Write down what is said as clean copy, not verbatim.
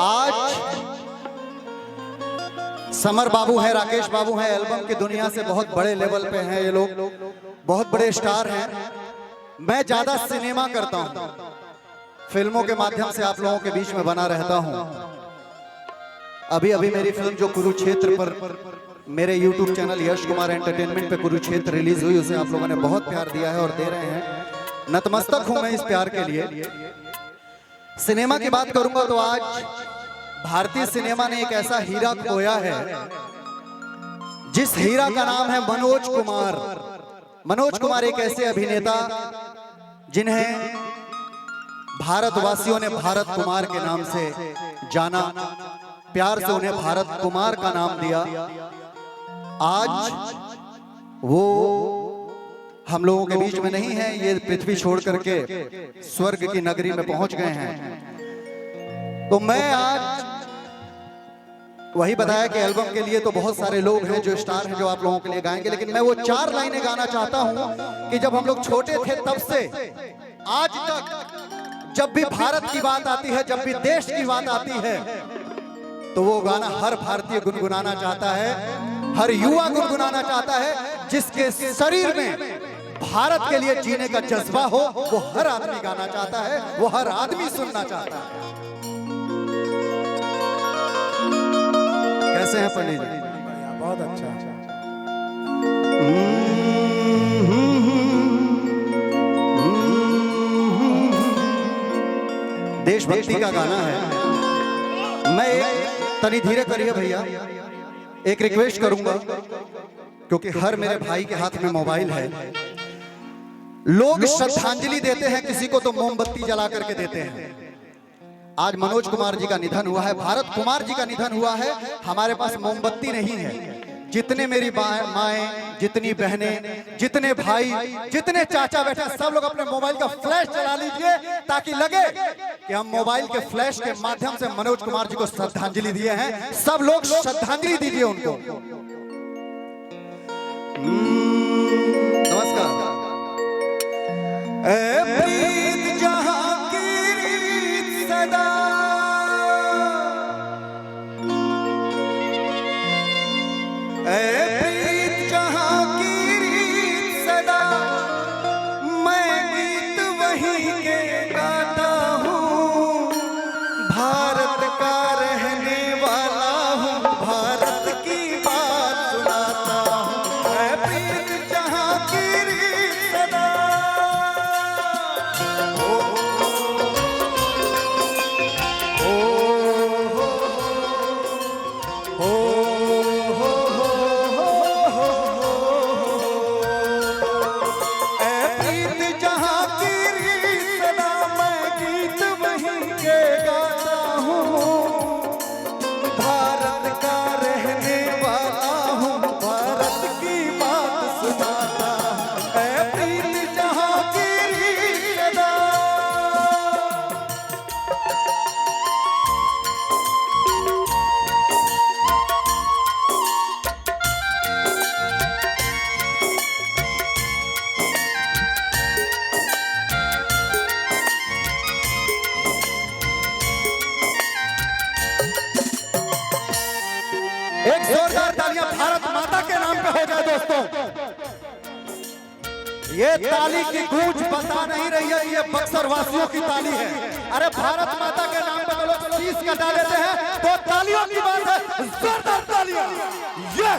आज समर बाबू हैं, राकेश बाबू हैं, एल्बम की दुनिया से बहुत बड़े लेवल पे हैं ये लोग, बहुत बड़े स्टार हैं। मैं ज्यादा सिनेमा करता हूं, फिल्मों के माध्यम से आप लोगों के बीच में बना रहता हूं। अभी अभी मेरी फिल्म जो कुरुक्षेत्र पर मेरे YouTube channel Yash Kumar entertainment पे कुरुक्षेत्र रिलीज हुई, उसे आप लोगों ने बहुत प्यार दिया है और दे रहे हैं। नतमस्तक हूं मैं इस प्यार के लिए। सिनेमा की बात करूंगा तो आज भारतीय सिनेमा ने एक ऐसा हीरा खोया है, जिस हीरा का नाम है मनोज कुमार। मनोज कुमार एक ऐसे अभिनेता जिन्हें भारतवासियों ने भारत कुमार के नाम से जाना, प्यार से उन्हें भारत कुमार का नाम दिया। आज वो हम लोगों के बीच में नहीं है, ये पृथ्वी छोड़ करके स्वर्ग की नगरी में पहुंच गए हैं। तो मैं आज वही बताया कि एल्बम के लिए तो बहुत सारे लोग हैं जो स्टार हैं, जो आप लोगों के लिए गाएंगे, लेकिन मैं वो 4 लाइनें गाना चाहता हूं कि जब हम लोग छोटे थे तब से आज तक जब भी भारत की बात आती है, जब भी देश की बात आती है, तो वो गाना हर भारतीय गुनगुनाना चाहता है, हर युवा गुनगुनाना चाहता है। जिसके शरीर में भारत के लिए जीने का जज्बा हो, वो हर आदमी गाना चाहता है, वो हर आदमी सुनना चाहता है। कैसे हैं पंडित जी? बहुत अच्छा। देशभक्ति का गाना है। मैं तनी धीरे करिए भैया, एक रिक्वेस्ट करूंगा, क्योंकि हर मेरे भाई के हाथ में मोबाइल है। लोग श्रद्धांजलि देते हैं किसी को तो मोमबत्ती जला करके देते हैं। आज मनोज कुमार जी का निधन हुआ है, भारत कुमार जी का निधन हुआ है। हमारे पास मोमबत्ती नहीं है। जितने मेरी माएं, जितनी बहनें, जितने भाई, जितने चाचा बैठे, सब लोग अपने मोबाइल का फ्लैश जला लीजिए, ताकि लगे कि हम मोबाइल के फ्लैश के माध्यम से मनोज कुमार जी को श्रद्धांजलि दिए हैं। सब लोग श्रद्धांजलि दीजिए उनको। नमस्कार। प्रीत जहां की रीत सदा, प्रीत जहां की रीत सदा, मैं गीत वहीं के गाता हूँ। भारत का रहने वाला हूँ, भारत की बात सुनाता हूँ। प्रीत जहां की रीत सदा, एक जोरदार तालियां भारत माता के नाम पे हो जाए दोस्तों। ये ताली की गूंज बता नहीं रही है, ये बक्सर वासियों की ताली है। अरे भारत माता के नाम पे तो लोग शीश कटा लेते हैं, तो तालियों की बात है, जोरदार तालियां। ये